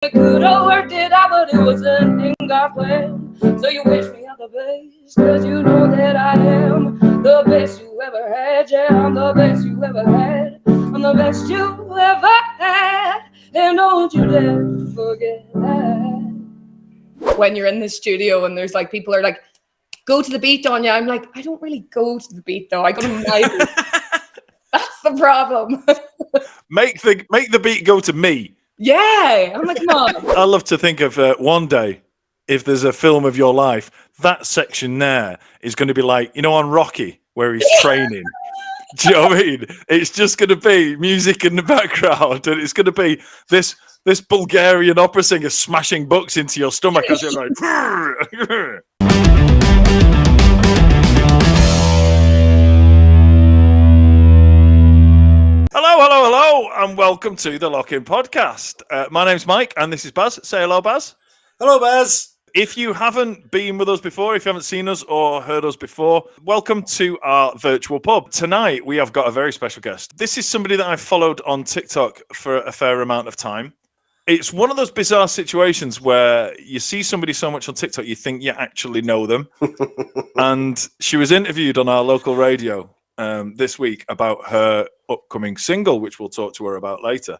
We could have worked it out, but it wasn't in God's plan. So you wish me all the best, cause you know that I am the best you ever had. Yeah, I'm the best you ever had. I'm the best you ever had. And don't you dare forget that. When you're in the studio and there's like people are like, go to the beat, Donya. I'm like, I don't really go to the beat though. I go to my beat. That's the problem. Make the beat go to me. Yeah, I'm like, come on. I love to think of one day, if there's a film of your life, that section there is going to be like, you know, on Rocky, where he's training. Do you know what I mean? It's just going to be music in the background, and it's going to be this Bulgarian opera singer smashing books into your stomach as you're going. Hello, and welcome to the Lock-In Podcast. My name's Mike, and this is Baz. Say hello, Baz. Hello, Baz. If you haven't been with us before, if you haven't seen us or heard us before, welcome to our virtual pub. Tonight, we have got a very special guest. This is somebody that I've followed on TikTok for a fair amount of time. It's one of those bizarre situations where you see somebody so much on TikTok, you think you actually know them. And she was interviewed on our local radio this week about her upcoming single, which we'll talk to her about later.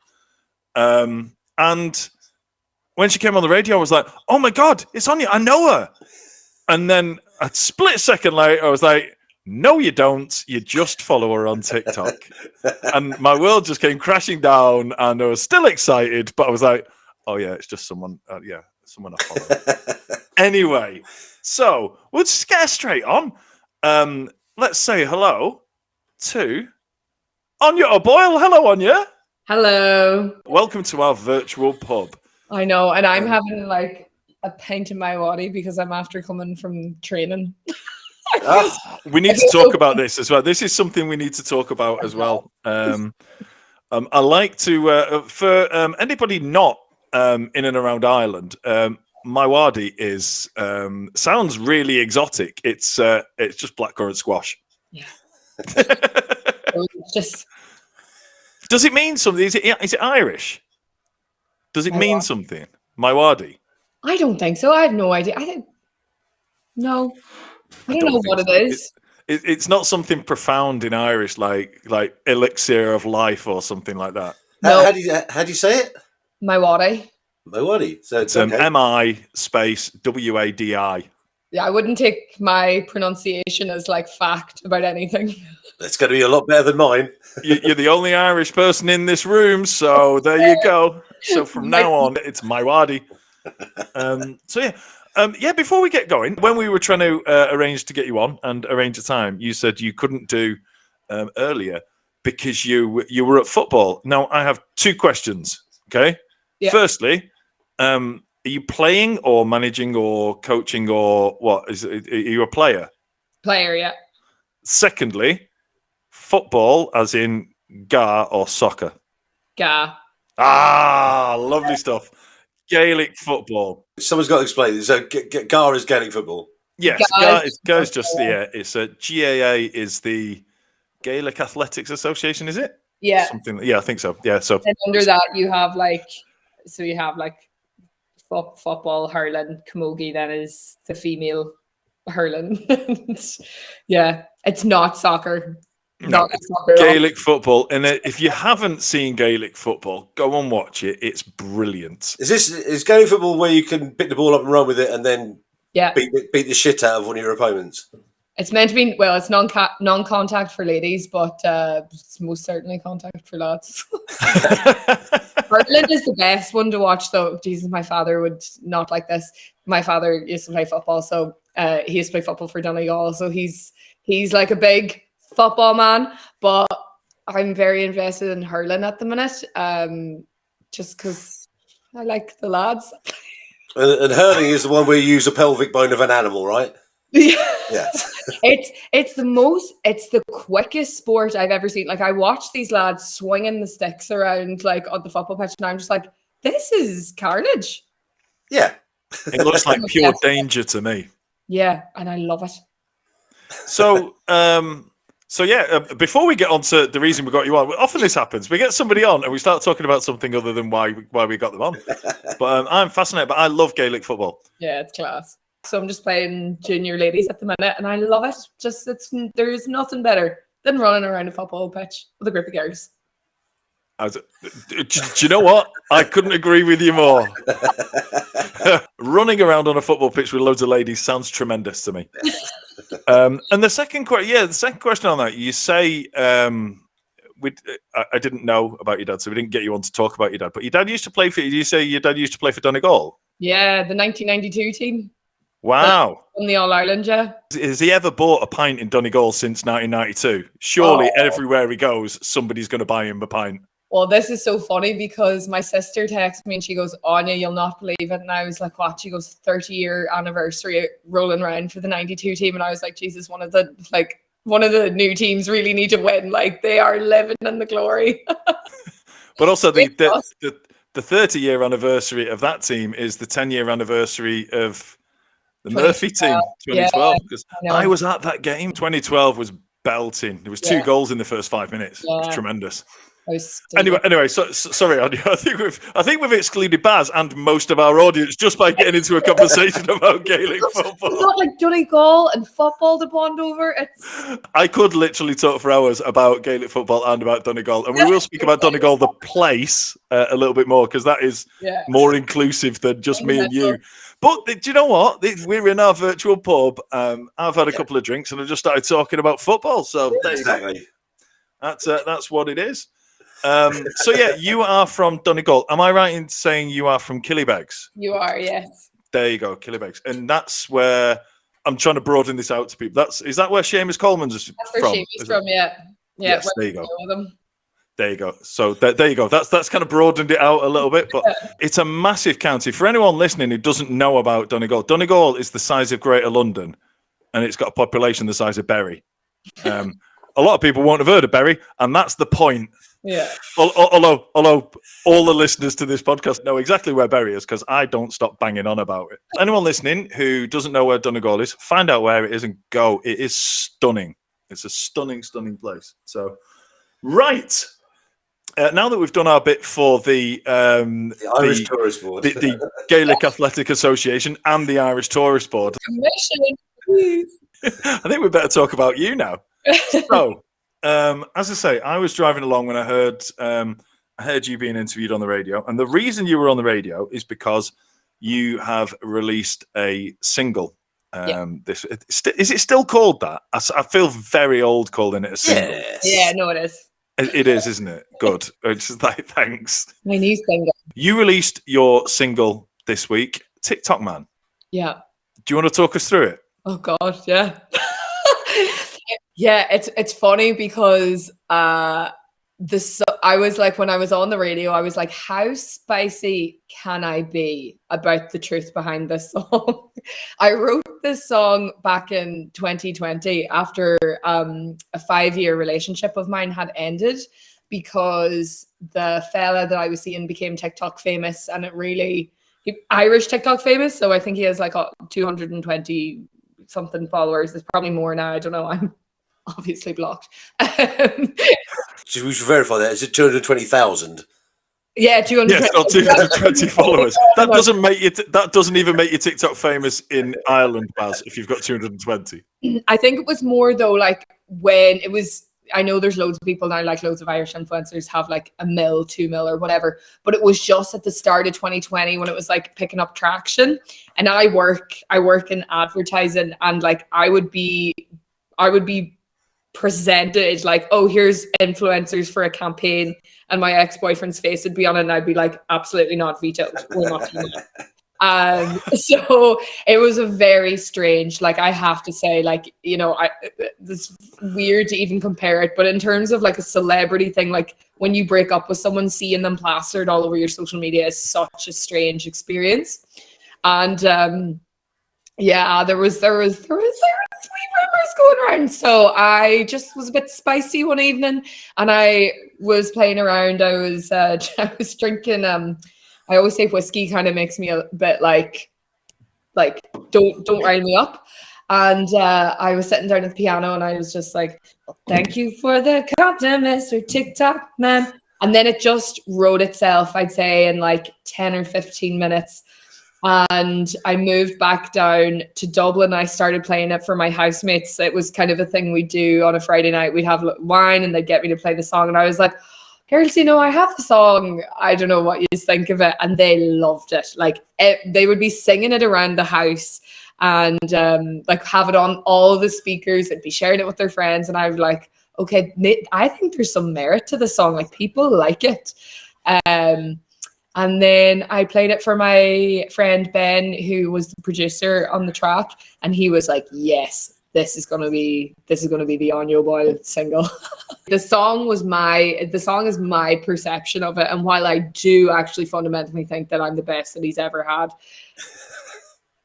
And when she came on the radio, I was like, oh my God, it's Anya, I know her. And then a split second later, I was like, no, you don't. You just follow her on TikTok. And my world just came crashing down, and I was still excited, but I was like, oh yeah, it's just someone, someone I follow. Anyway, so we'll just get straight on. Let's say hello to Anya or Boyle. Hello, Anya. Hello. Welcome to our virtual pub. I know, and I'm having like a paint in my body because I'm after coming from training. We need to talk about this as well. This is something we need to talk about as well. I like to, for anybody not in and around Ireland, my wadi is sounds really exotic. It's just blackcurrant squash. Yeah. It's just. Does it mean something? Is it Irish? Does it mean something? My wadi. I don't think so. I have no idea. I don't know what it is. It's not something profound in Irish, like elixir of life or something like that. No. How do you say it? My wadi. My wadi. So it's okay. MI space WADI. Yeah, I wouldn't take my pronunciation as like fact about anything. It's going to be a lot better than mine. You're the only Irish person in this room, so there you go. So from now on, it's my wadi. Before we get going, when we were trying to arrange to get you on and arrange a time, you said you couldn't do earlier because you were at football. Now, I have two questions, okay? Yeah. Firstly, are you playing or managing or coaching or what? Are you a player? Player, yeah. Secondly, football as in ga or soccer? Ga. Ah, lovely stuff. Gaelic football. Someone's got to explain this. So GAR is Gaelic football. Yes, GAR is just it's a GAA is the Gaelic Athletics Association, is it? Yeah. I think so. Yeah, so and under that you have football, hurling, camogie, then is the female hurling. Yeah, it's not soccer. No, Gaelic football. And if you haven't seen Gaelic football, go and watch it. It's brilliant. Is Gaelic football where you can pick the ball up and run with it and then beat the shit out of one of your opponents? It's meant to be, well, it's non-contact for ladies, but it's most certainly contact for lads. Hurling is the best one to watch, though. Jesus, my father would not like this. My father used to play football, so he used to play football for Donegal, so he's like a big football man, but I'm very invested in hurling at the minute, just because I like the lads. And hurling is the one where you use a pelvic bone of an animal, right? Yeah. It's the quickest sport I've ever seen. Like, I watch these lads swinging the sticks around like on the football pitch, and I'm just like, this is carnage. Yeah. It looks like pure danger to me. Yeah, and I love it. So So before we get on to the reason we got you on, often this happens. We get somebody on and we start talking about something other than why we got them on. But I'm fascinated. But I love Gaelic football. Yeah, it's class. So I'm just playing junior ladies at the minute, and I love it. There's nothing better than running around a football pitch with a group of girls. Do you know what? I couldn't agree with you more. Running around on a football pitch with loads of ladies sounds tremendous to me. And the second question on that, you say, I didn't know about your dad, so we didn't get you on to talk about your dad. But your dad used to play for. Did you say your dad used to play for Donegal? Yeah, the 1992 team. Wow. On the All Ireland, yeah. Has he ever bought a pint in Donegal since 1992? Surely everywhere he goes, somebody's going to buy him a pint. Well, this is so funny because my sister texted me and she goes, Aine, you'll not believe it. And I was like, what? She goes, 30-year anniversary rolling around for the 92 team. And I was like, Jesus, one of the new teams really need to win. Like, they are living in the glory. But also the 30-year anniversary of that team is the 10-year anniversary of the Murphy team, 2012. Because I was at that game. 2012 was belting. There was 2 goals in the first 5 minutes. It was tremendous. Anyway, so sorry, Anya. I think we've excluded Baz and most of our audience just by getting into a conversation about Gaelic football. It's not like Donegal and football to bond over. I could literally talk for hours about Gaelic football and about Donegal, and we will speak about Donegal, the place, a little bit more because that is more inclusive than just me and you. But do you know what? We're in our virtual pub. I've had a couple of drinks and I've just started talking about football. So exactly, that's what it is. So you are from Donegal. Am I right in saying you are from Killybegs? You are, yes. There you go, Killybegs, and that's where I'm trying to broaden this out to people. Is that where Seamus Coleman's from? That's where Seamus from, yeah. Yes, there you go. There you go. So there you go. That's kind of broadened it out a little bit, but it's a massive county. For anyone listening who doesn't know about Donegal, Donegal is the size of Greater London, and it's got a population the size of Bury. A lot of people won't have heard of Bury, and that's the point. Yeah. Although all the listeners to this podcast know exactly where Bury is because I don't stop banging on about it. Anyone listening who doesn't know where Donegal is, find out where it is and go. It is stunning. It's a stunning, stunning place. So, right. Now that we've done our bit for the Irish Tourist Board, the Gaelic Athletic Association and the Irish Tourist Board, Commission, please. I think we better talk about you now. So, as I say, I was driving along when I heard you being interviewed on the radio, and the reason you were on the radio is because you have released a single. Is it still called that? I feel very old calling it a single. Yes. Yeah, no, it is. It is, isn't it? Good. It's just like, thanks. My new single. You released your single this week, TikTok Man. Yeah. Do you want to talk us through it? Oh God, yeah. Yeah, it's funny because I was like, when I was on the radio, I was like, how spicy can I be about the truth behind this song? I wrote this song back in 2020 after a 5-year relationship of mine had ended because the fella that I was seeing became TikTok famous, and Irish TikTok famous. So I think he has like 220 something followers. There's probably more now. I don't know. I'm obviously blocked. So we should verify that. Is it 220,000? Yeah, 220. Yes, not 220 followers. That doesn't make you. That doesn't even make you TikTok famous in Ireland, Baz. If you've got 220, I think it was more though, like when it was. I know there's loads of people now, like loads of Irish influencers have like 1 mil, 2 mil, or whatever. But it was just at the start of 2020 when it was like picking up traction. And I work in advertising, and like I would be presented like, oh, here's influencers for a campaign, and my ex-boyfriend's face would be on it, and I'd be like, absolutely not, vetoed. We're not doing that. So it was a very strange, like, I have to say, like, you know, it's weird to even compare it, but in terms of like a celebrity thing, like when you break up with someone, seeing them plastered all over your social media is such a strange experience. And yeah, there was sweet rumors going around. So I just was a bit spicy one evening, and I was playing around. I was drinking. I always say whiskey kind of makes me a bit like don't rile me up. And I was sitting down at the piano and I was just like, thank you for the content, Mr. TikTok man. And then it just wrote itself, I'd say, in like 10 or 15 minutes. And I moved back down to Dublin. I started playing it for my housemates. It was kind of a thing we do on a Friday night. We'd have wine and they'd get me to play the song. And I was like, girls, I have the song. I don't know what you think of it. And they loved it. Like they would be singing it around the house and like have it on all the speakers. They'd be sharing it with their friends. And I was like, okay, I think there's some merit to the song. Like people like it. And then I played it for my friend Ben, who was the producer on the track, and he was like, yes, this is gonna be the On Your Boyle single. The song is my perception of it. And while I do actually fundamentally think that I'm the best that he's ever had,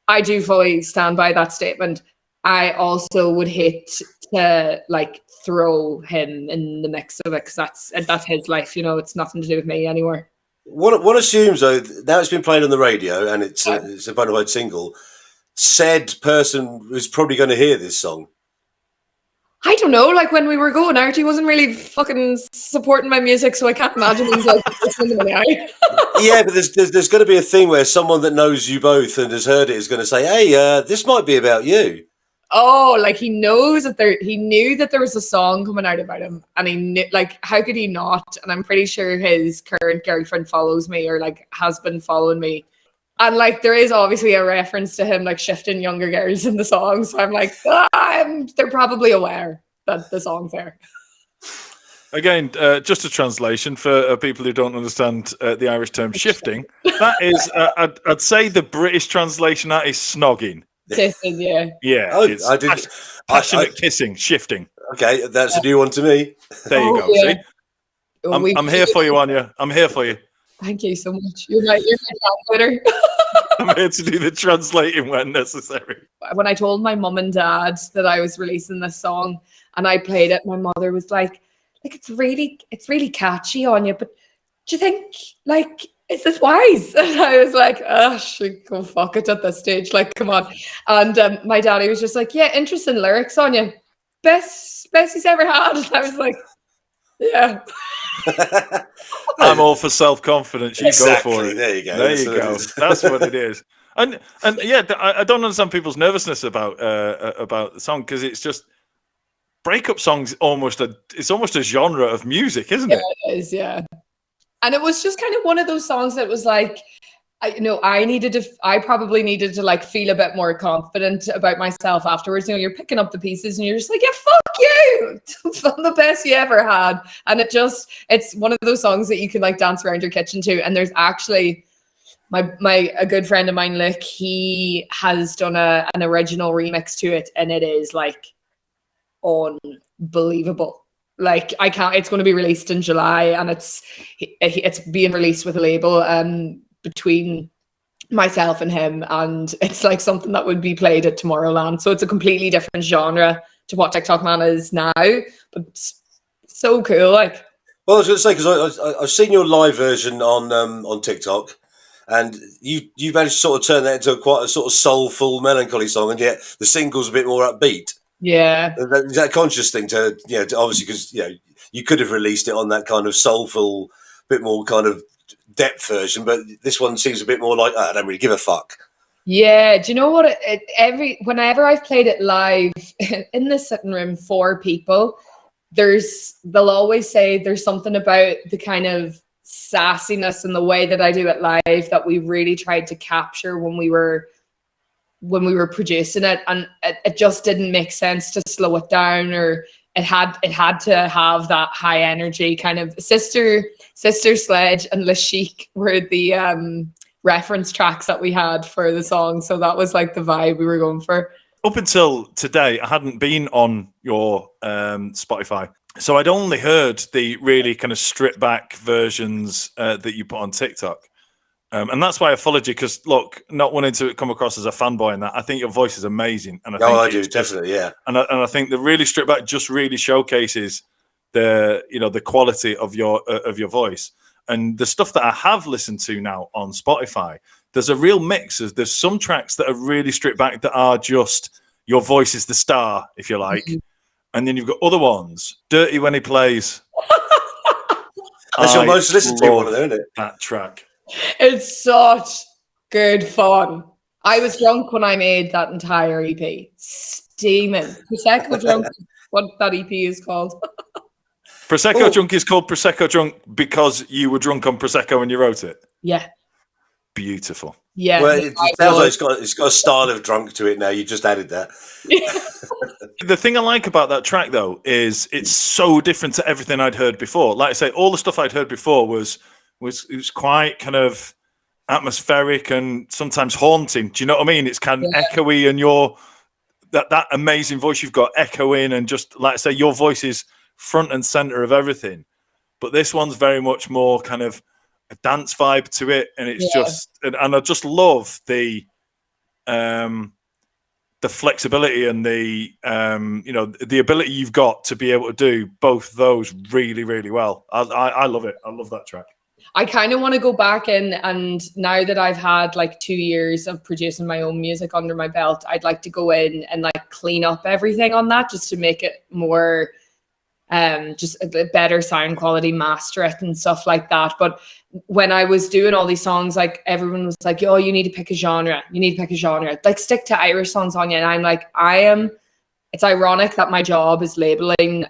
I do fully stand by that statement. I also would hate to like throw him in the mix of it, because that's his life, it's nothing to do with me anymore. One assumes, though, now it's been played on the radio and it's a bona fide single, said person who's probably going to hear this song. I don't know. Like when we were going out, he wasn't really fucking supporting my music, so I can't imagine he's like listening to me now. Yeah, but there's going to be a thing where someone that knows you both and has heard it is going to say, "Hey, this might be about you." Oh, like he knows that he knew that there was a song coming out about him, and he knew, like, how could he not? And I'm pretty sure his current girlfriend follows me, or like has been following me. And like there is obviously a reference to him like shifting younger girls in the song. So I'm like, they're probably aware that the song's there. Again, just a translation for people who don't understand the Irish term shifting. That is, I'd say the British translation that is snogging. Kissing, yeah. Yeah, it's passionate kissing, shifting. Okay, that's a new one to me. There you go. Yeah. See, I'm here for you, Anya. I'm here for you. Thank you so much. You're my translator. I'm here to do the translating when necessary. When I told my mum and dad that I was releasing this song and I played it, my mother was like it's really catchy, Anya, but do you think like is this wise? And I was like, go fuck it at this stage. Like, come on. And my daddy was just like, yeah, interesting lyrics, Anya. Best he's ever had. And I was like, yeah. I'm all for self-confidence. You exactly. Go for it. There you go. There you go. That's what it is. And yeah, I don't understand people's nervousness about the song, because it's just breakup songs. It's almost a genre of music, isn't it? Yeah, it is. Yeah. And it was just kind of one of those songs that was like, I probably needed to like feel a bit more confident about myself afterwards. You're picking up the pieces and you're just like, yeah, fuck you. I'm the best you ever had. And it's one of those songs that you can like dance around your kitchen to. And there's actually a good friend of mine, Luke, he has done an original remix to it, and it is like unbelievable. Like it's going to be released in July, and it's being released with a label between myself and him, and it's like something that would be played at Tomorrowland. So it's a completely different genre to what TikTok Man is now, but it's so cool. Like, well, I was going to say, because I've seen your live version on TikTok, and you managed to sort of turn that into quite a sort of soulful, melancholy song, and yet the single's a bit more upbeat. Yeah, is that a conscious thing to obviously, because you could have released it on that kind of soulful, bit more kind of depth version, but this one seems a bit more like, I don't really give a fuck. Yeah, do you know what? Whenever I've played it live in the sitting room for people, they'll always say there's something about the kind of sassiness and the way that I do it live that we really tried to capture when we were producing it, and it just didn't make sense to slow it down, or it had to have that high energy kind of. Sister Sledge and Le Chic were the reference tracks that we had for the song, so that was like the vibe we were going for. Up until today, I hadn't been on your Spotify, so I'd only heard the really kind of stripped back versions that you put on TikTok. And that's why I followed you, because look, not wanting to come across as a fanboy in that, I think your voice is amazing. And I do definitely, yeah. And I think the really stripped back just really showcases the quality of your voice. And the stuff that I have listened to now on Spotify, there's a real mix. There's some tracks that are really stripped back that are just your voice is the star, if you like. And then you've got other ones. Dirty when he plays. That's your most listened to one, isn't it? That track. It's such good fun. I was drunk when I made that entire EP. Steaming. Prosecco drunk, what that EP is called. Prosecco Drunk is called Prosecco Drunk because you were drunk on Prosecco when you wrote it? Yeah. Beautiful. Yeah. Well, it sounds like it's got a style of drunk to it now. You just added that. The thing I like about that track, though, is it's so different to everything I'd heard before. Like I say, all the stuff I'd heard before was quite kind of atmospheric and sometimes haunting. Do you know what I mean? It's kind of echoey, and that amazing voice you've got echoing, and just like I say, your voice is front and center of everything. But this one's very much more kind of a dance vibe to it, and it's just and I just love the flexibility and the the ability you've got to be able to do both those really, really well. I love it. I love that track. I kind of want to go back in, and now that I've had like 2 years of producing my own music under my belt, I'd like to go in and like clean up everything on that just to make it more just a better sound quality, master it and stuff like that. But when I was doing all these songs, like everyone was like, "Oh, you need to pick a genre. You need to pick a genre. Like stick to Irish songs on you." And I'm like, it's ironic that my job is labeling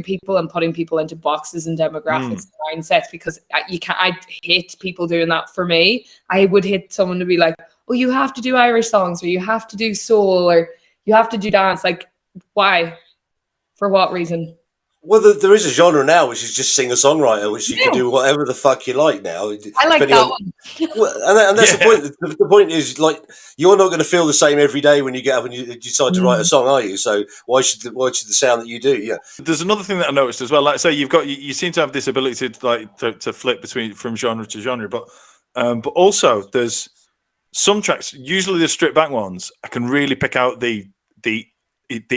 people and putting people into boxes and demographics and mindsets, because I hate people doing that for me. I would hate someone to be like, "Oh, you have to do Irish songs, or you have to do soul, or you have to do dance." Like, why? For what reason? Well, there is a genre now which is just singer-songwriter, which you can do whatever the fuck you like now. I like that one. Well, and that's the point. The point is, like, you're not going to feel the same every day when you get up and you decide to write a song, are you? So why should the sound that you do? Yeah. There's another thing that I noticed as well. Like I say, you seem to have this ability to flip from genre to genre, but also there's some tracks, usually the stripped back ones, I can really pick out the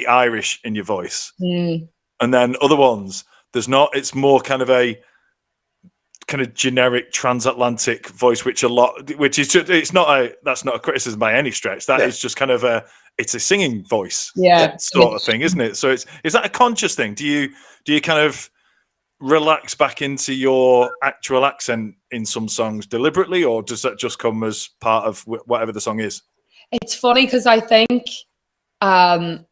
Irish in your voice. And then other ones, there's not. It's more kind of a kind of generic transatlantic voice, which is just, that's not a criticism by any stretch. That is just kind of it's a singing voice, sort of thing, isn't it? So is that a conscious thing? Do you kind of relax back into your actual accent in some songs deliberately, or does that just come as part of whatever the song is? It's funny because I think, and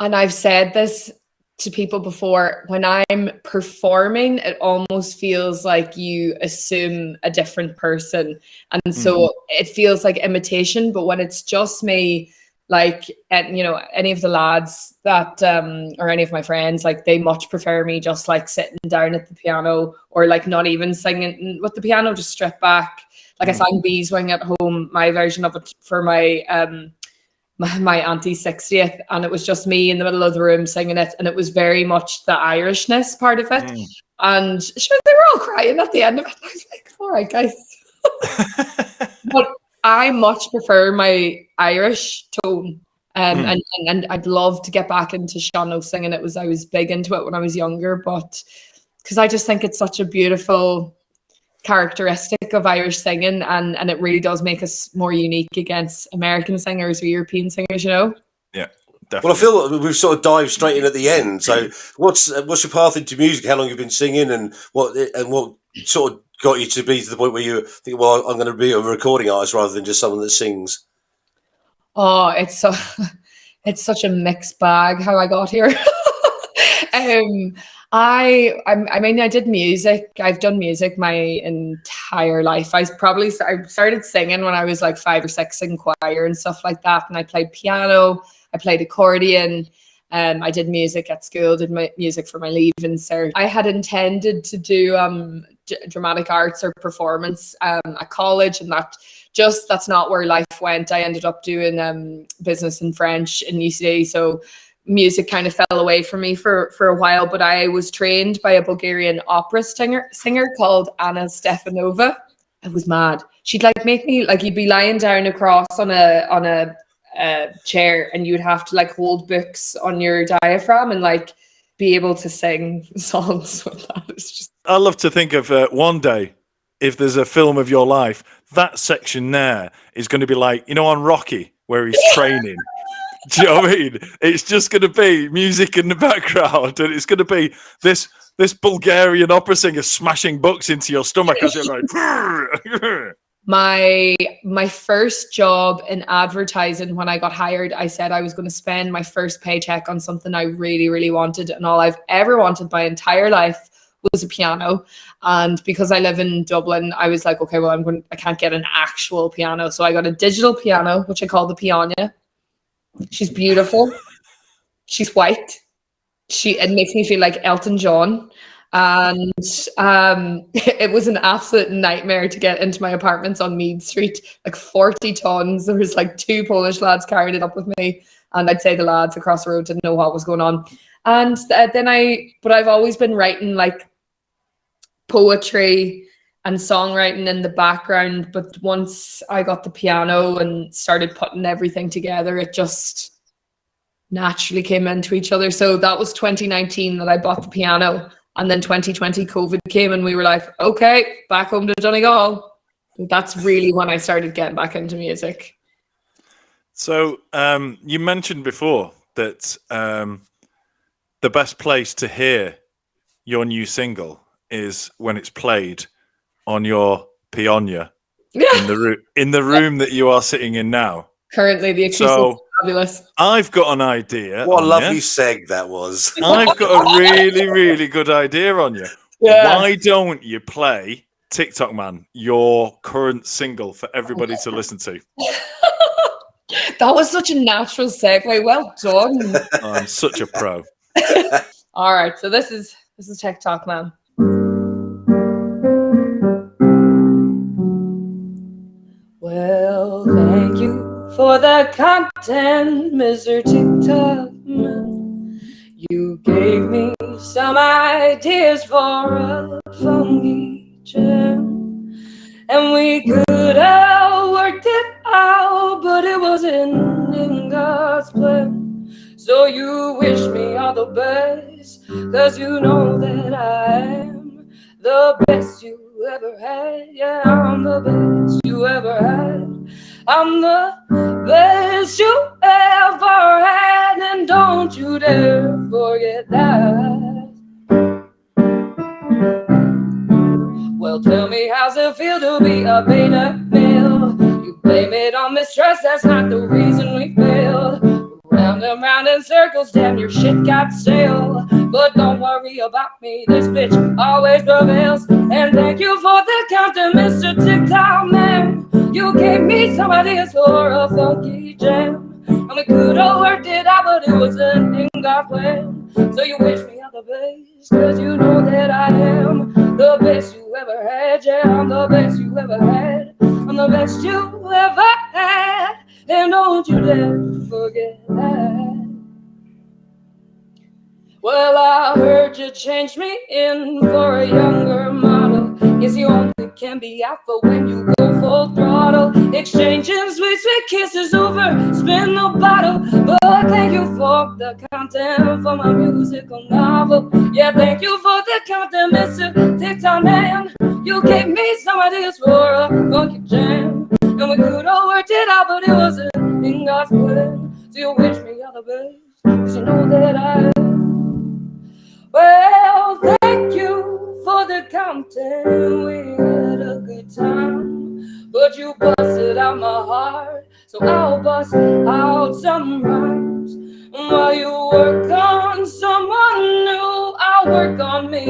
I've said this to people before, when I'm performing, it almost feels like you assume a different person. And so it feels like imitation, but when it's just me, like, and any of the lads that, or any of my friends, like they much prefer me just like sitting down at the piano, or like not even singing with the piano, just stripped back. Like I sang Beeswing at home, my version of it for my auntie's 60th, and it was just me in the middle of the room singing it, and it was very much the Irishness part of it. And sure, they were all crying at the end of it. I was like, all right, guys. But I much prefer my Irish tone. And I'd love to get back into Sean singing. I was big into it when I was younger, but because I just think it's such a beautiful characteristic of Irish singing, and it really does make us more unique against American singers or European singers, Yeah, definitely. Well, I feel like we've sort of dived straight in at the end. So, what's your path into music? How long you've been singing, and what sort of got you to be to the point where you think, well, I'm going to be a recording artist rather than just someone that sings? Oh, it's such a mixed bag how I got here. I mean, I did music. I've done music my entire life. I started singing when I was like 5 or 6 in choir and stuff like that. And I played piano, I played accordion. I did music at school, did my music for my leaving cert. I had intended to do dramatic arts or performance at college, and that's not where life went. I ended up doing business and French in UCD, so music kind of fell away from me for a while. But I was trained by a Bulgarian opera singer called Anna Stefanova. It was mad. She'd like make me, like, you'd be lying down across on a chair, and you would have to like hold books on your diaphragm and like be able to sing songs with that. It's just, I love to think of one day, if there's a film of your life, that section there is going to be like, on Rocky, where he's training. Do you know what I mean? It's just going to be music in the background, and it's going to be this Bulgarian opera singer smashing books into your stomach as you're going. My first job in advertising, when I got hired, I said I was going to spend my first paycheck on something I really, really wanted, and all I've ever wanted my entire life was a piano. And because I live in Dublin, I was like, okay, well, I can't get an actual piano, so I got a digital piano, which I call the Piano. She's beautiful. She's white. It makes me feel like Elton John. And it was an absolute nightmare to get into my apartments on Mead Street, like 40 tons. There was like 2 Polish lads carrying it up with me, and I'd say the lads across the road didn't know what was going on. And but I've always been writing like poetry and songwriting in the background. But once I got the piano and started putting everything together, it just naturally came into each other. So that was 2019 that I bought the piano. And then 2020 COVID came, and we were like, okay, back home to Donegal. That's really when I started getting back into music. So you mentioned before that the best place to hear your new single is when it's played on your piano in the room that you are sitting in now. Currently, the acoustics are fabulous. I've got an idea. What a lovely seg that was. I've got a really, really good idea on you. Yeah. Why don't you play TikTok Man, your current single, for everybody to listen to? That was such a natural segue. Well done. I'm such a pro. All right, so this is TikTok Man. Well, thank you for the content, Mr. TikTok Man. You gave me some ideas for a funky jam, and we could have worked it out, but it wasn't in God's plan. So you wish me all the best, 'cause you know that I am the best you ever had. Yeah, I'm the best you ever had. I'm the best you ever had, and don't you dare forget that. Well, tell me, how's it feel to be a beta male? You blame it on mistrust, that's not the reason we failed. Round and round in circles, damn, your shit got stale. But don't worry about me, this bitch always prevails. And thank you for the content, Mr. TikTok Man. You gave me some ideas for a funky jam, and we could have worked it out, but it wasn't in God's plan. So you wish me all the best, 'cause you know that I am the best you ever had. Yeah, I'm the best you ever had. I'm the best you ever had, and don't you dare forget that. Well, I heard you changed me in for a younger model. Guess you only can be alpha when you go full throttle. Exchanging sweet, sweet kisses over, spin the bottle. But thank you for the content for my musical novel. Yeah, thank you for the content, Mr. TikTok Man. You gave me some ideas for a funky jam, and we could have worked it out, but it wasn't in God's plan. So you wish me all the best, 'cause you know that I am. Well, thank you for the content. We had a good time, but you busted out my heart, so I'll bust out some rhymes. While you work on someone new, I'll work on me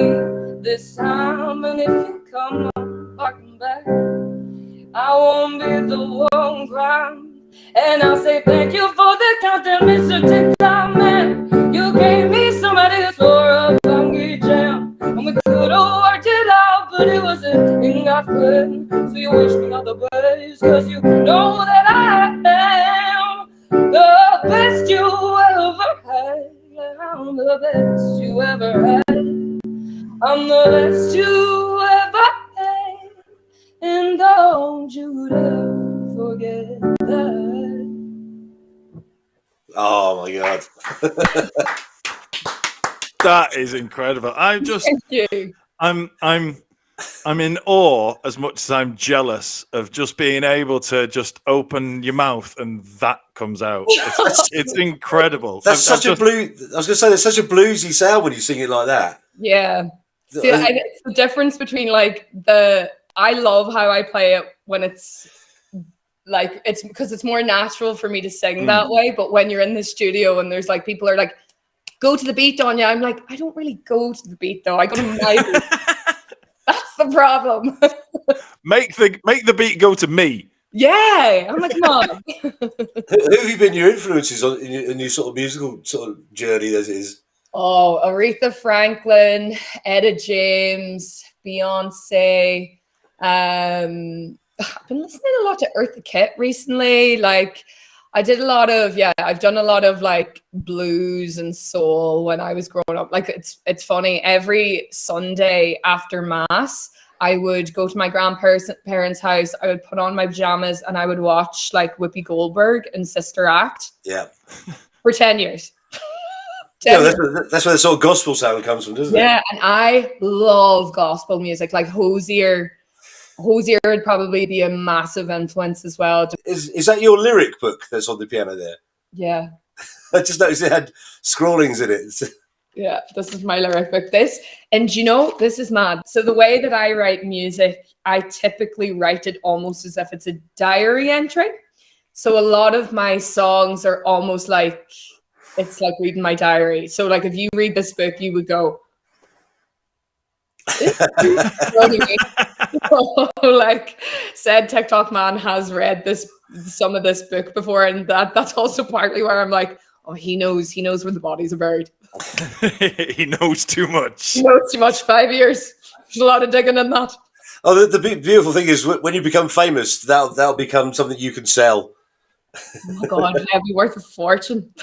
this time. And if you come on barking back, I won't be the one crying. And I'll say thank you for the content, Mr. TikTok Man. You gave me some ideas for a funky jam, and we could have worked it out, but it wasn't in God's plan. So you wish me all the best, 'cause you know that I am the best you ever had. I'm the best you ever had. I'm the best you ever had, and don't you dare forget that. Oh my God. That is incredible. Thank you. I'm I'm in awe as much as I'm jealous of just being able to just open your mouth and that comes out. It's incredible. That's such a blues. I was going to say, there's such a bluesy sound when you sing it like that. Yeah. See, it's the difference between like I love how I play it when it's like, it's because it's more natural for me to sing that way. But when you're in the studio and there's like people are like, go to the beat, Donya. I'm like, I don't really go to the beat though. I go to my beat. That's the problem. Make the beat go to me. Yeah. I'm like, come on. Who have you been your influences in your sort of musical sort of journey as it is? Oh, Aretha Franklin, Etta James, Beyonce. I've been listening a lot to Eartha Kitt recently. Like, I've done a lot of like blues and soul when I was growing up. Like, it's funny. Every Sunday after Mass, I would go to my grandparents' house. I would put on my pajamas and I would watch like Whoopi Goldberg and Sister Act. Yeah. For 10 years. Yeah, that's where the sort of gospel sound comes from, doesn't it? Yeah, and I love gospel music. Like Hosier would probably be a massive influence as well. Is that your lyric book that's on the piano there? Yeah. I just noticed it had scrawlings in it. Yeah, this is my lyric book. This is mad. So the way that I write music, I typically write it almost as if it's a diary entry. So a lot of my songs are almost like, it's like reading my diary. So like if you read this book, you would go, like said TikTok man has read some of this book before, and that's also partly where I'm like, oh, he knows where the bodies are buried. He knows too much. He knows too much. 5 years. There's a lot of digging in that. Oh, the beautiful thing is when you become famous, that'll become something you can sell. Oh my God, it'll be worth a fortune.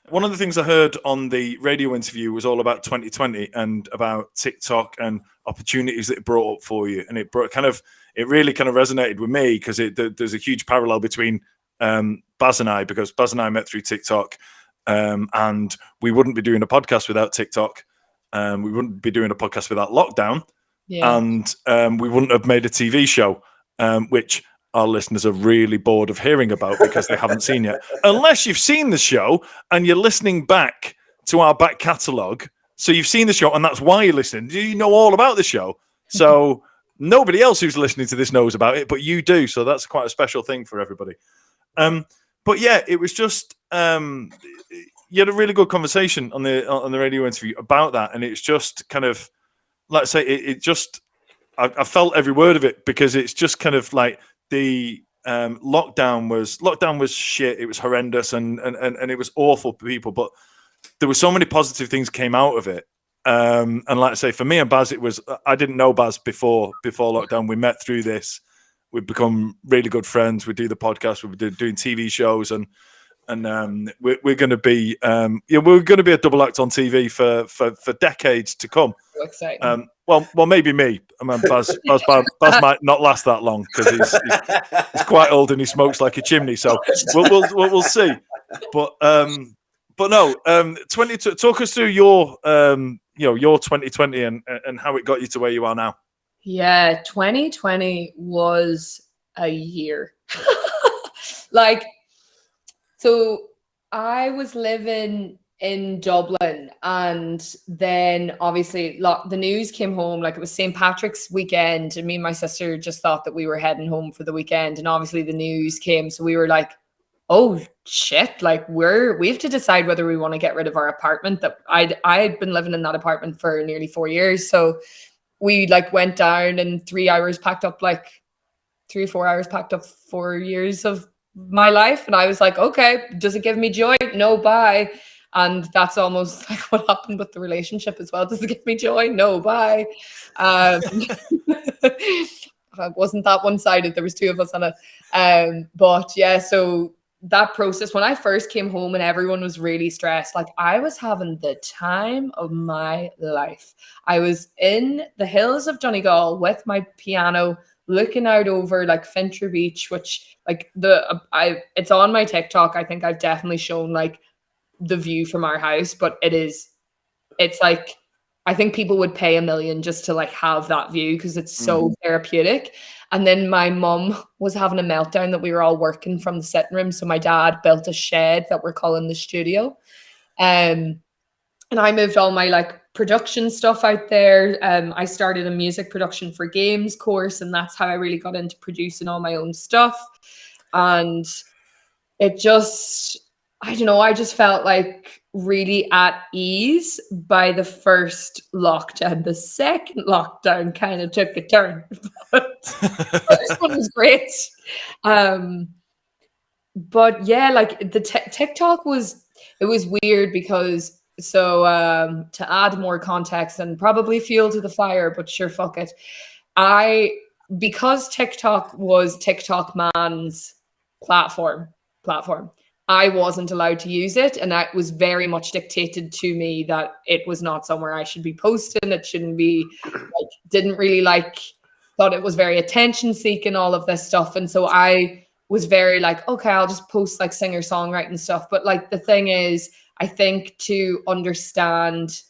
One of the things I heard on the radio interview was all about 2020 and about TikTok and opportunities that it brought up for you. And it really kind of resonated with me because there's a huge parallel between Baz and I, because Baz and I met through TikTok, and we wouldn't be doing a podcast without TikTok. We wouldn't be doing a podcast without lockdown. Yeah. And we wouldn't have made a TV show, which our listeners are really bored of hearing about because they haven't seen yet. Unless you've seen the show and you're listening back to our back catalogue. So you've seen the show and that's why you're listening. You know all about the show. So nobody else who's listening to this knows about it, but you do. So that's quite a special thing for everybody. But yeah, it was just you had a really good conversation on the radio interview about that. And it's just kind of, let's say I felt every word of it, because it's just kind of like, the lockdown was shit. It was horrendous and it was awful for people, but there were so many positive things came out of it. And like I say, for me and Baz, I didn't know Baz before lockdown. We met through this. We've become really good friends. We do the podcast. We've been doing TV shows, and we're going to be we're going to be a double act on TV for decades to come. So exciting. Well, maybe me. I mean, Baz might not last that long because he's quite old and he smokes like a chimney. So we'll see. But no, talk us through your 2020 and how it got you to where you are now. Yeah, 2020 was a year. Like, so I was living in Dublin, and then obviously the news came home. Like, it was St. Patrick's weekend, and me and my sister just thought that we were heading home for the weekend, and obviously the news came, so we were like, oh shit, like we have to decide whether we want to get rid of our apartment. That I'd been living in that apartment for nearly 4 years, so we like went down in 3 hours, packed up like 3 or 4 hours, packed up 4 years of my life. And I was like, okay, does it give me joy? No, bye. And that's almost like what happened with the relationship as well. Does it give me joy? No, bye. It wasn't that one-sided. There was two of us on it. But yeah, so that process, when I first came home and everyone was really stressed, like I was having the time of my life. I was in the hills of Donegal with my piano, looking out over like Fincher Beach, which like it's on my TikTok. I think I've definitely shown like the view from our house, but it's like I think people would pay $1 million just to like have that view because it's so therapeutic. And then my mum was having a meltdown that we were all working from the sitting room. So my dad built a shed that we're calling the studio. And I moved all my like production stuff out there. I started a music production for games course, and that's how I really got into producing all my own stuff. And it just, I don't know, I just felt like really at ease by the first lockdown. The second lockdown kind of took a turn. But the first one was great. But yeah, like the TikTok was, it was weird because to add more context and probably fuel to the fire, but sure, fuck it. Because TikTok was TikTok man's platform, I wasn't allowed to use it, and that was very much dictated to me that it was not somewhere I should be posting. It shouldn't be, like, didn't really like, thought it was very attention seeking, all of this stuff. And so I was very like, okay, I'll just post like singer songwriting stuff. But like the thing is, I think to understand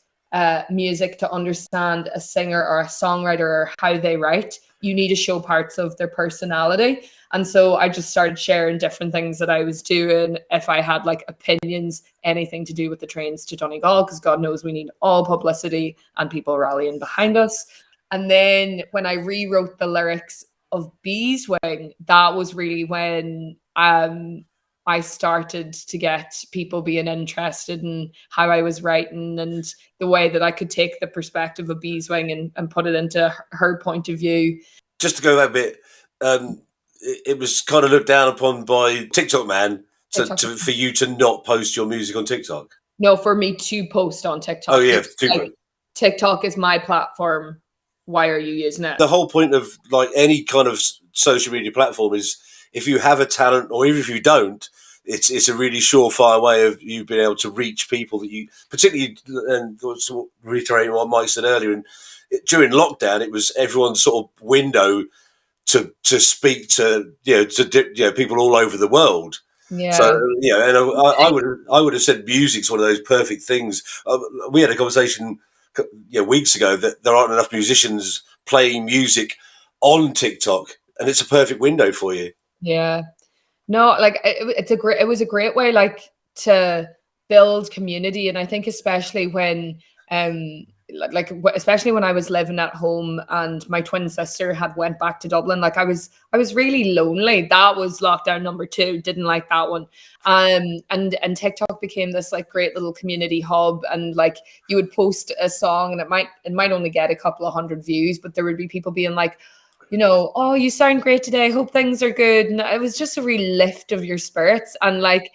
music, to understand a singer or a songwriter or how they write, you need to show parts of their personality. And so I just started sharing different things that I was doing. If I had like opinions, anything to do with the trains to Donegal, because God knows we need all publicity and people rallying behind us. And then when I rewrote the lyrics of Beeswing, that was really when I started to get people being interested in how I was writing and the way that I could take the perspective of Beeswing and put it into her point of view. Just to go back a bit, it was kind of looked down upon by TikTok man for you to not post your music on TikTok. No, for me to post on TikTok. Oh yeah, like, TikTok is my platform. Why are you using it? The whole point of like any kind of social media platform is if you have a talent, or even if you don't, it's a really surefire way of you being able to reach people that you, particularly, and reiterating what Mike said earlier, and during lockdown, it was everyone's sort of window to speak to people all over the world. Yeah. So and I would have said music's one of those perfect things. We had a conversation weeks ago that there aren't enough musicians playing music on TikTok, and it's a perfect window for you. Yeah. No, like it was a great way like to build community. And I think especially when especially when I was living at home and my twin sister had went back to Dublin, like I was really lonely. That was lockdown number 2. Didn't like that one. And TikTok became this like great little community hub, and like you would post a song and it might only get a couple of hundred views, but there would be people being like, oh, you sound great today. Hope things are good. And it was just a real lift of your spirits. And like,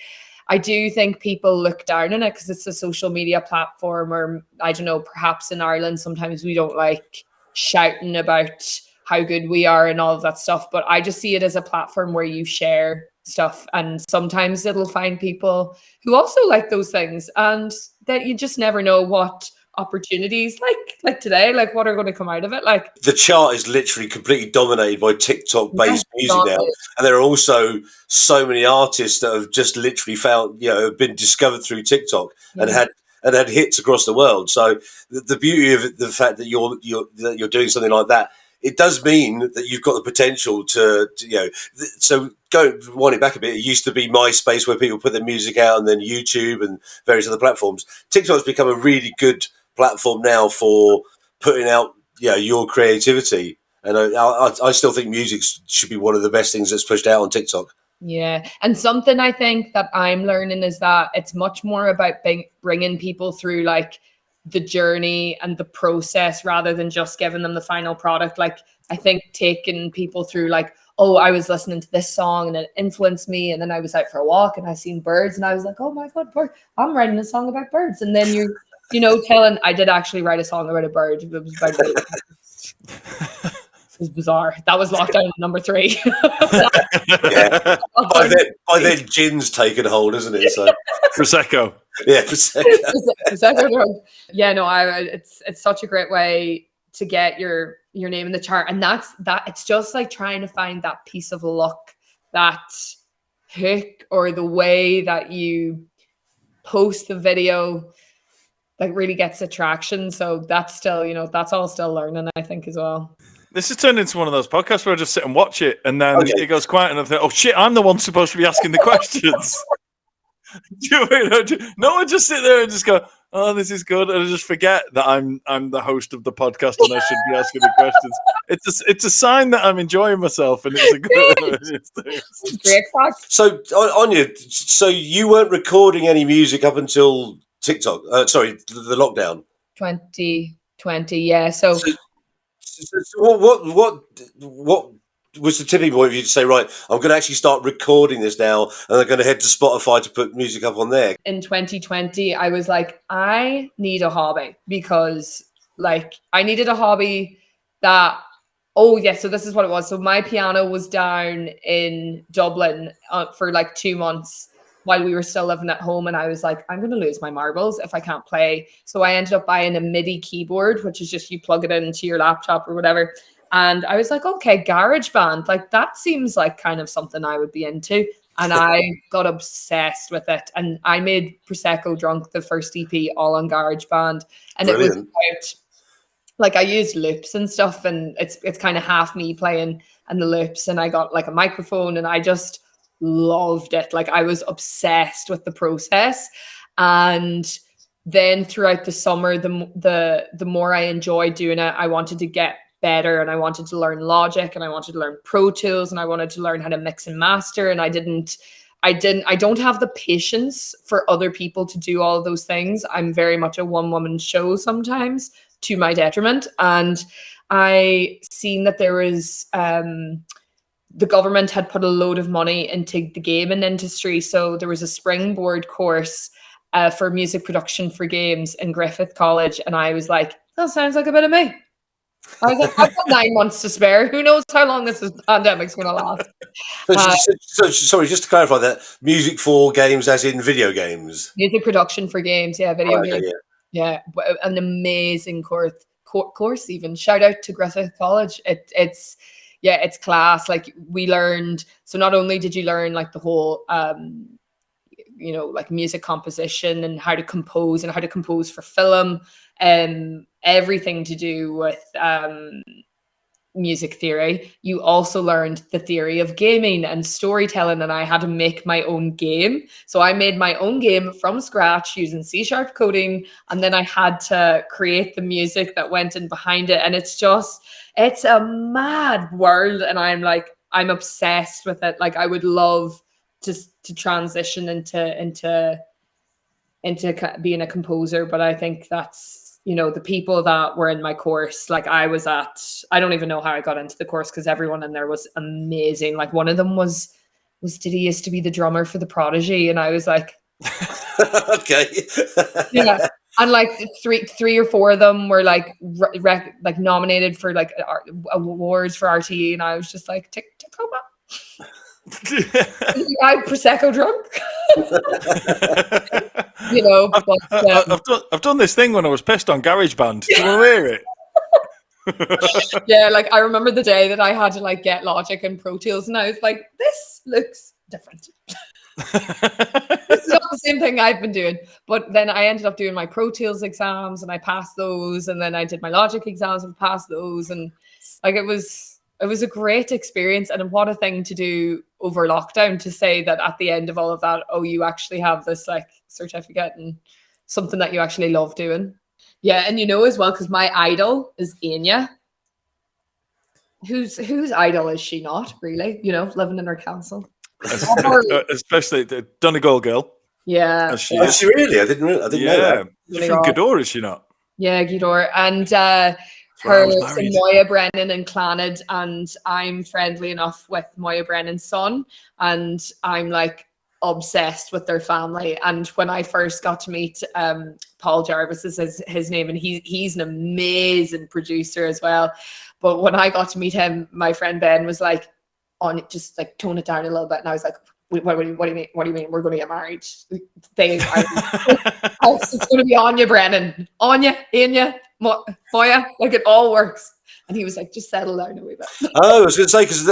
I do think people look down on it because it's a social media platform, or I don't know, perhaps in Ireland, sometimes we don't like shouting about how good we are and all of that stuff. But I just see it as a platform where you share stuff, and sometimes it'll find people who also like those things, and that you just never know what opportunities like today, like what are going to come out of it. Like the chart is literally completely dominated by TikTok based music now, and there are also so many artists that have just literally found have been discovered through TikTok and had hits across the world. So the beauty of the fact that you're doing something like that, it does mean that you've got the potential to so winding back a bit, it used to be MySpace where people put their music out, and then YouTube and various other platforms. TikTok's become a really good platform now for putting out your creativity, and I still think music should be one of the best things that's pushed out on TikTok. Yeah, and something I think that I'm learning is that it's much more about bringing people through like the journey and the process rather than just giving them the final product. Like I think taking people through like, oh, I was listening to this song and it influenced me, and then I was out for a walk and I seen birds and I was like, oh my God, I'm writing a song about birds. And then you're telling, I did actually write a song about a bird. It was about it was bizarre. That was lockdown number 3. Yeah. By then, gin's taken hold, isn't it? So Prosecco. Yeah, Prosecco. Yeah, no, it's such a great way to get your name in the chart, and that's it's just like trying to find that piece of luck, that hook, or the way that you post the video like really gets attraction. So that's still, you know, that's all still learning, I think, as well. This has turned into one of those podcasts where I just sit and watch it, and then Okay. it goes quiet, and I think, oh shit, I'm the one supposed to be asking the questions. No one just sit there and just go, oh, this is good, and I just forget that I'm the host of the podcast and I should be asking the questions. It's a sign that I'm enjoying myself, and it's a good. Great fact. So, Anya, so you weren't recording any music up until TikTok? Sorry, the lockdown. 2020, yeah. So what was the tipping point for you to say, right, I'm going to actually start recording this now, and I'm going to head to Spotify to put music up on there? in 2020, I was like, I need a hobby, because like I needed a hobby that, oh yeah, so this is what it was. So my piano was down in Dublin for like 2 months while we were still living at home, and I was like, I'm going to lose my marbles if I can't play. So I ended up buying a MIDI keyboard, which is just you plug it into your laptop or whatever. And I was like, okay, GarageBand, like that seems like kind of something I would be into. And I got obsessed with it. And I made Prosecco Drunk, the first EP, all on GarageBand. And Brilliant. it was about, like, I used loops and stuff, and it's kind of half me playing and the loops. And I got like a microphone, and I just loved it. Like I was obsessed with the process. And then throughout the summer, the more I enjoyed doing it, I wanted to get better, and I wanted to learn Logic, and I wanted to learn Pro Tools, and I wanted to learn how to mix and master. And I don't have the patience for other people to do all of those things. I'm very much a one-woman show sometimes, to my detriment. And I seen that there was the government had put a load of money into the gaming industry. So there was a springboard course for music production for games in Griffith College. And I was like, that sounds like a bit of me. I was like, I've got 9 months to spare. Who knows how long this pandemic's going to last? So, sorry, just to clarify that, music for games as in video games? Music production for games, yeah, video Okay, games. Yeah, an amazing course even. Shout out to Griffith College. It's class. Like we learned, so not only did you learn like the whole like music composition and how to compose for film, everything to do with music theory. You also learned the theory of gaming and storytelling, and I had to make my own game. So I made my own game from scratch using C# coding, and then I had to create the music that went in behind it. And it's a mad world, and I'm obsessed with it. Like I would love to transition into being a composer, but I think that's, the people that were in my course, like I don't even know how I got into the course, because everyone in there was amazing. Like one of them was did he used to be the drummer for the Prodigy, and I was like, okay. yeah. And like three or four of them were like like nominated for like awards for RTE, and I was just like, tick over. I'm Prosecco drunk. I've done this thing when I was pissed on GarageBand. Do you want to hear it? Yeah, like I remember the day that I had to like get Logic and Pro Tools, and I was like, this looks different. It's not the same thing I've been doing. But then I ended up doing my Pro Tools exams, and I passed those, and then I did my Logic exams and passed those, and like it was a great experience. And what a thing to do over lockdown, to say that at the end of all of that, oh, you actually have this like certificate and something that you actually love doing. Yeah, and as well, because my idol is Aine. Whose idol is she not, really? Living in her castle. Especially the Donegal girl. Yeah. Is she really? I didn't know that. She's from Gweedore, is she not? Yeah, Gweedore. And her Moya Brennan and Clonard, and I'm friendly enough with Moya Brennan's son, and I'm like obsessed with their family. And when I first got to meet Paul Jarvis is his name, and he's an amazing producer as well. But when I got to meet him, my friend Ben was like, on just like tone it down a little bit, and I was like, what do you mean? What do you mean? We're going to get married? It's going to be Anya Brennan, Anya, Moya, like it all works. And he was like, just settle down a wee bit. Oh, I was going to say, because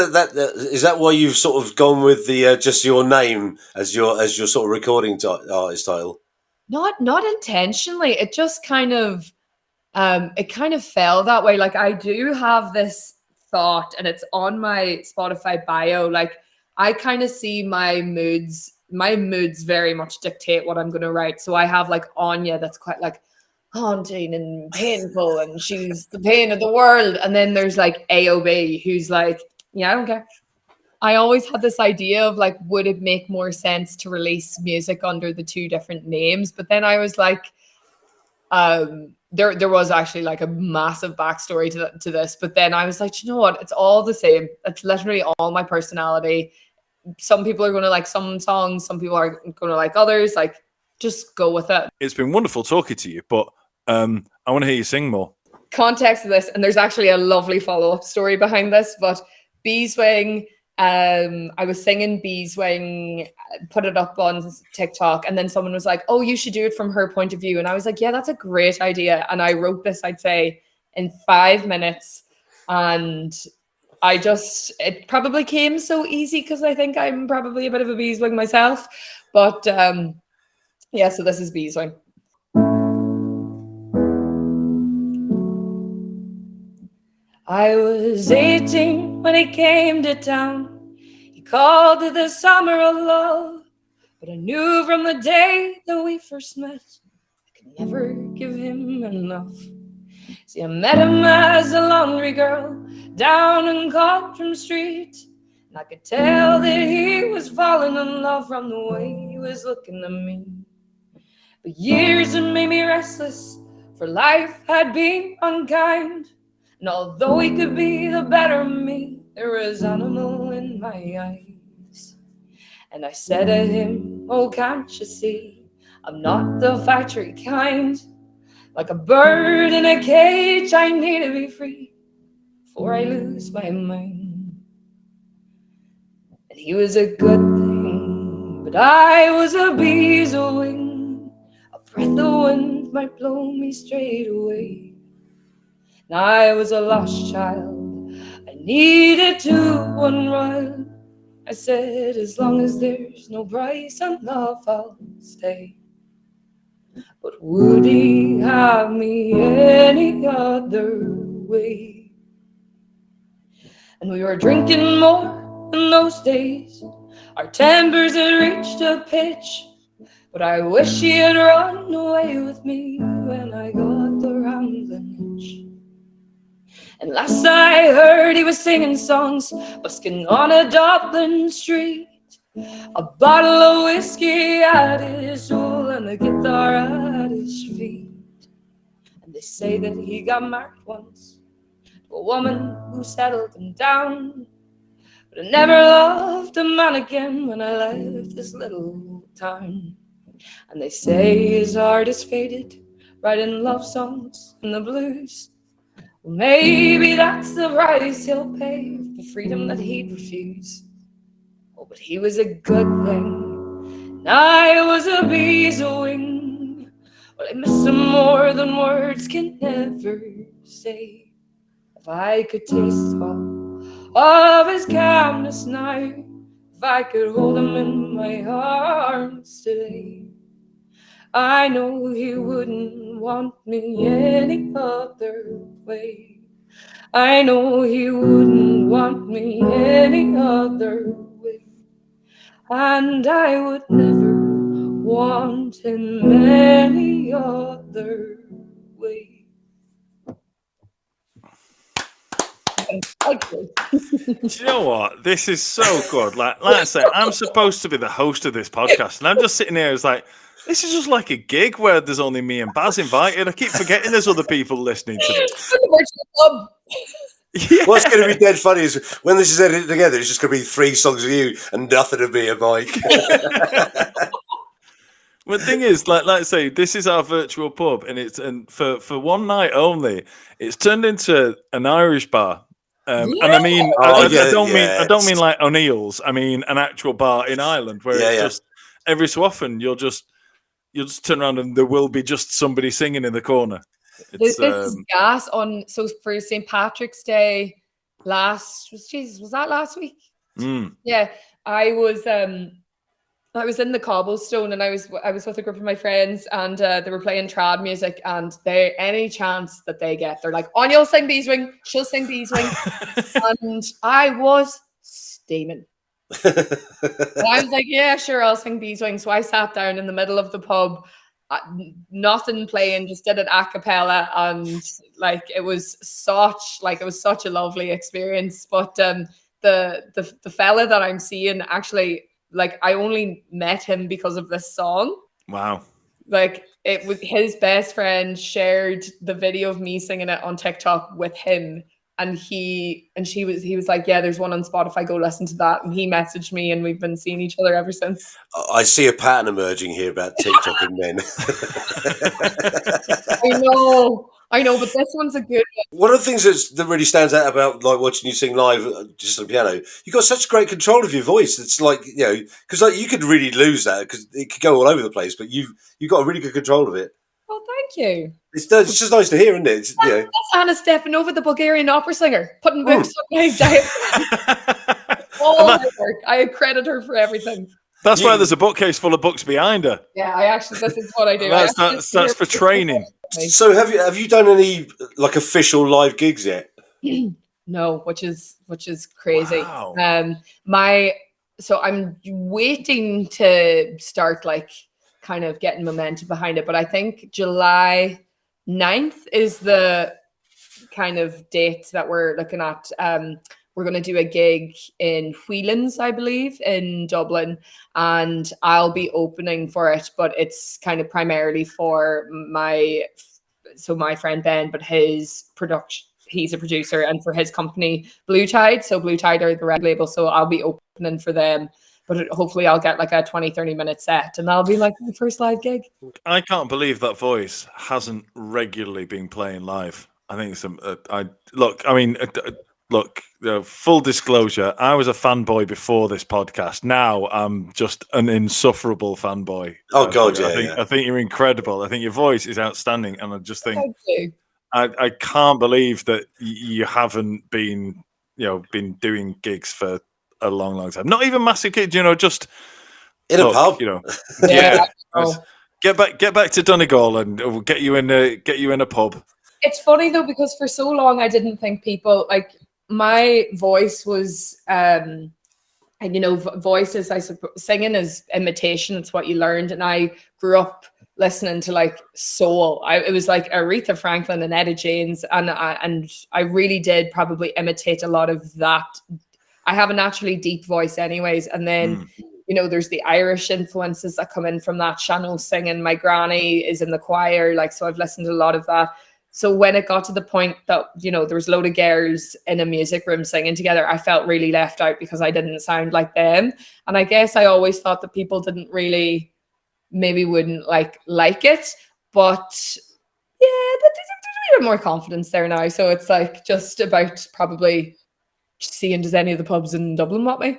is that why you've sort of gone with the just your name as your sort of recording artist title? Not intentionally. It just kind of fell that way. Like I do have this thought, and it's on my Spotify bio. Like I kind of see my moods. My moods very much dictate what I'm going to write. So I have like Anya, that's quite like haunting and painful, and she's the pain of the world. And then there's like AOB, who's like, yeah, I don't care. I always had this idea of like, would it make more sense to release music under the two different names? But then I was like, there was actually like a massive backstory to this. But then I was like, you know what? It's all the same. It's literally all my personality. Some people are going to like some songs, some people are going to like others. Like, just go with it. It's been wonderful talking to you, but I want to hear you sing more. Context of this, and there's actually a lovely follow-up story behind this, but Beeswing, I was singing Beeswing, put it up on TikTok, and then someone was like, oh, you should do it from her point of view. And I was like, yeah, that's a great idea. And I wrote this, I'd say, in 5 minutes. And it probably came so easy because I think I'm probably a bit of a Beeswing myself. But yeah, so this is Beeswing. I was 18 when he came to town. He called it the summer of love. But I knew from the day that we first met, I could never give him enough. See, I met him as a laundry girl down in Cottram Street. And I could tell that he was falling in love from the way he was looking at me. But years had made me restless, for life had been unkind. And although he could be the better me, there was animal in my eyes. And I said to him, oh, can't you see, I'm not the factory kind. Like a bird in a cage, I need to be free before I lose my mind. And he was a good thing, but I was a bee's wing. A breath of wind might blow me straight away. And I was a lost child, I needed to unrun. I said, as long as there's no price on love, I'll stay. But would he have me any other way? And we were drinking more in those days. Our tempers had reached a pitch. But I wish he had run away with me when I got the rambling itch. And last I heard, he was singing songs, busking on a Dublin street. A bottle of whiskey at his stool and the guitar at his feet. And they say that he got married once to a woman who settled him down. But I never loved a man again when I left this little town. And they say his heart is faded, writing love songs and the blues. Well, maybe that's the price he'll pay for the freedom that he'd refuse. Oh, but he was a good thing, and I was a bee's wing. Well, I miss him more than words can ever say. If I could taste all of his calmness now, if I could hold him in my arms today, I know he wouldn't want me any other way. I know he wouldn't want me any other way. And I would never want him any other way. Do you know what? This is so good. Like I say, I'm supposed to be the host of this podcast, and I'm just sitting here. It's like, this is just like a gig where there's only me and Baz invited. I keep forgetting there's other people listening to this. Yeah. What's going to be dead funny is when this is edited together, it's just going to be 3 songs of you and nothing of me and Mike. Well, the thing is, like I say, this is our virtual pub, and for one night only, it's turned into an Irish bar. And I mean, I don't mean like O'Neill's. I mean an actual bar in Ireland where it's just every so often you'll just turn around and there will be just somebody singing in the corner. This is gas on. So for St. Patrick's Day, was that last week? Mm. Yeah, I was I was in the cobblestone and I was with a group of my friends and they were playing trad music and they any chance that they get, they're like, Anya will sing Beeswing, she'll sing Beeswing. And I was steaming. And I was like, yeah, sure, I'll sing Beeswing. So I sat down in the middle of the pub, nothing playing, just did it a cappella, and like it was such a lovely experience. But the fella that I'm seeing, actually, like I only met him because of this song. Wow. Like it was his best friend shared the video of me singing it on TikTok with him. And he was like, yeah, there's one on Spotify, go listen to that. And he messaged me and we've been seeing each other ever since. I see a pattern emerging here about TikTok and men. I know, but this one's a good one. One of the things that really stands out about like watching you sing live just on the piano, you got such great control of your voice. It's like, you know, because like you could really lose that because it could go all over the place, but you got a really good control of it. Oh, thank you. It's just nice to hear, isn't it? You know. That's Anna Stefanova, the Bulgarian opera singer, putting books on my diet. All her work. I credit her for everything. That's why there's a bookcase full of books behind her. Yeah, this is what I do. That's for training. So have you done any like official live gigs yet? No, which is crazy. Wow. So I'm waiting to start like kind of getting momentum behind it, but I think July 9th is the kind of date that we're looking at. We're going to do a gig in Whelan's, I believe, in Dublin, and I'll be opening for it, but it's kind of primarily for my friend Ben, but his production, he's a producer, and for his company, Blue Tide. So Blue Tide are the record label, so I'll be opening for them, but hopefully I'll get like a 20-30 minute set, and that'll be like my first live gig. I can't believe that voice hasn't regularly been playing live. I think look, full disclosure, I was a fanboy before this podcast. Now I'm just an insufferable fanboy. Oh God, I think you're incredible. I think your voice is outstanding, and I just think Thank you. I can't believe that you haven't been doing gigs for a long time. Not even massive gigs, just in a pub. Yeah. Get back to Donegal, and we'll get you in a pub. It's funny though, because for so long I didn't think people like. My voice was, voices, I suppose, singing is imitation. It's what you learned. And I grew up listening to like soul. It was like Aretha Franklin and Etta James. And I really did probably imitate a lot of that. I have a naturally deep voice anyways. And then, there's the Irish influences that come in from that. Shannon singing, my granny is in the choir. Like, so I've listened to a lot of that. So when it got to the point that, there was a load of girls in a music room singing together, I felt really left out because I didn't sound like them. And I guess I always thought that people wouldn't like it. But yeah, there's a bit more confidence there now. So it's like just about probably seeing does any of the pubs in Dublin want me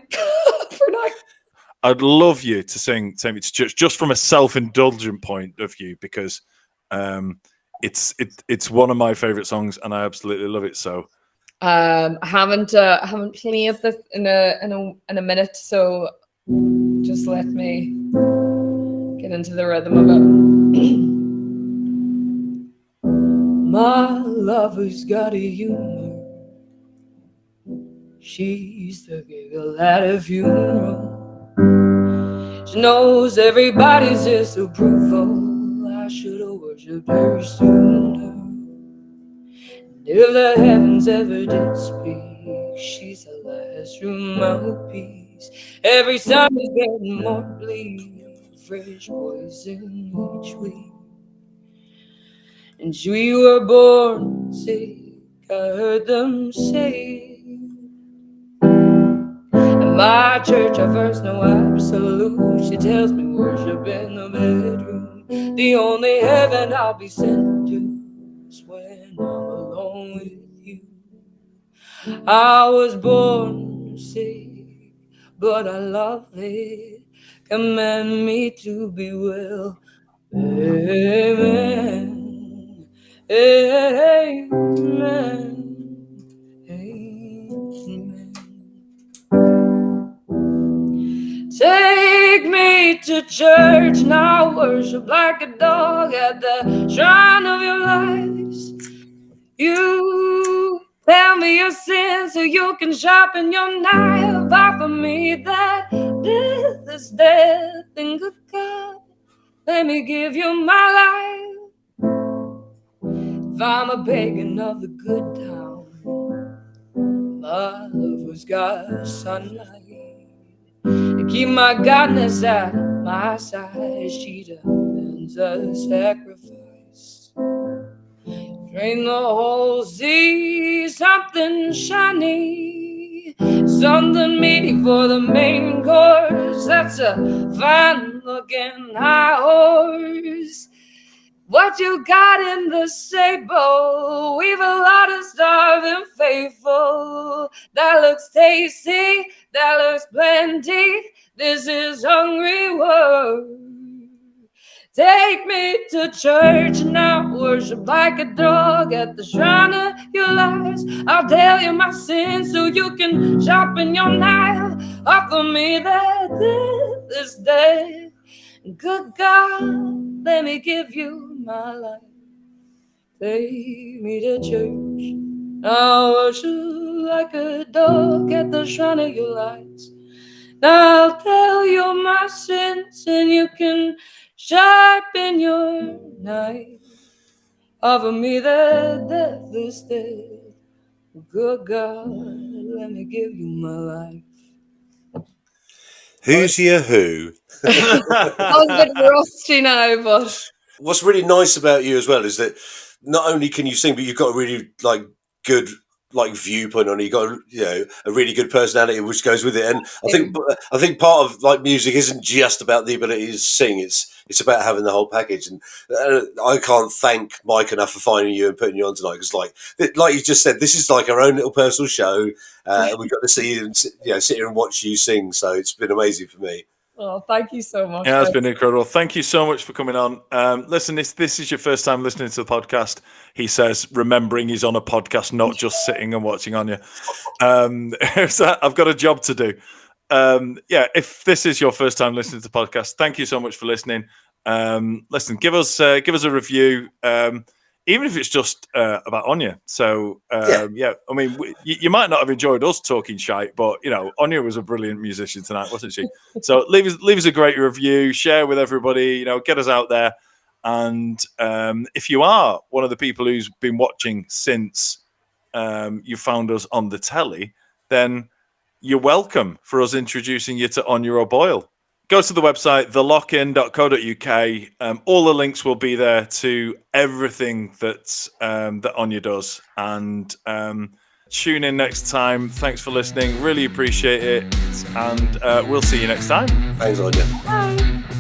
for now. I'd love you to sing It's just from a self-indulgent point of view, because it's one of my favorite songs and I absolutely love it. So I haven't played this in a minute, so just let me get into the rhythm of it. My lover's got a humor. She's the giggle at a funeral. She knows everybody's disapproval. I should have worshipped her sooner. And if the heavens ever did speak, she's the last true mouthpiece. Every time it's getting more bleak, fresh poison each week. And we were born sick, I heard them say. At my church I first know absolute. She tells me worship in the bedroom. The only heaven I'll be sent to is when I'm alone with you. I was born sick, but I love it. Command me to be well. Amen. Amen. Amen. Take me me to church, now worship like a dog at the shrine of your lies. You tell me your sins so you can sharpen your knife. Offer me that death is death, and good God, let me give you my life. If I'm a begging of the good town, my lover's got sunlight to keep my godness at my side. She demands a sacrifice. Drain the whole sea, something shiny, something meaty for the main course. That's a fine looking high horse. What you got in the sable? We've a lot of starving faithful. That looks tasty, that looks plenty. This is hungry world. Take me to church now, worship like a dog at the shrine of your lies. I'll tell you my sins so you can sharpen your knife. Offer me that death is death. Good God, let me give you my life. Take me to church. I'll worship like a dog at the shrine of your lights. I'll tell you my sins and you can sharpen your knife. Offer me the death is death. Good God, let me give you my life. Who's your who? I was a bit rusty now, but What's really nice about you as well is that not only can you sing, but you've got a really good viewpoint on it. You've got a really good personality which goes with it. And I think part of like music isn't just about the ability to sing. It's about having the whole package. And I can't thank Mike enough for finding you and putting you on tonight, because like you just said, this is like our own little personal show. And we've got to see you and sit here and watch you sing. So it's been amazing for me. oh, thank you so much. Yeah, it's been incredible. Thank you so much for coming on. Listen, this is your first time listening to the podcast. He says, remembering he's on a podcast, not just sitting and watching on you. So I've got a job to do. If this is your first time listening to the podcast, thank you so much for listening. Listen, give us a review. Even if it's just about Anya. So, I mean, you might not have enjoyed us talking shite, but, Anya was a brilliant musician tonight, wasn't she? So leave us a great review, share with everybody, get us out there. And if you are one of the people who's been watching since you found us on the telly, then you're welcome for us introducing you to Anya or Boyle. Go to the website, thelockin.co.uk. All the links will be there to everything that Anya does. And tune in next time. Thanks for listening. Really appreciate it. And we'll see you next time. Thanks, Anya. Bye.